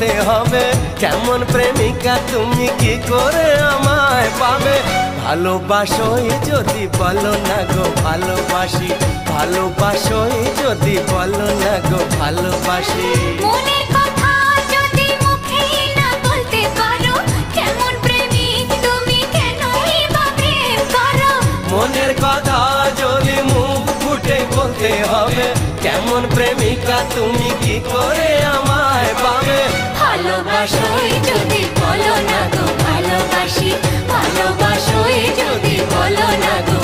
বলতে হবে কেমন প্রেমিকা তুমি কি করে আমায় পাবে। ভালোবাসোই যদি বলো না গো ভালোবাসি, ভালোবাসোই যদি বলো না গো ভালোবাসি। মনের কথা যদি মুখে না বলতে পারো কেমন প্রেমিক তুমি কেনই বা প্রেম করো। মনের কথা যদি মুখ ফুটে বলতে হবে কেমন প্রেমিকা তুমি কি করে আমায় পাবে। ভালোবাসোই যদি বলো না গো ভালোবাসি, ভালোবাসোই যদি বলো না গো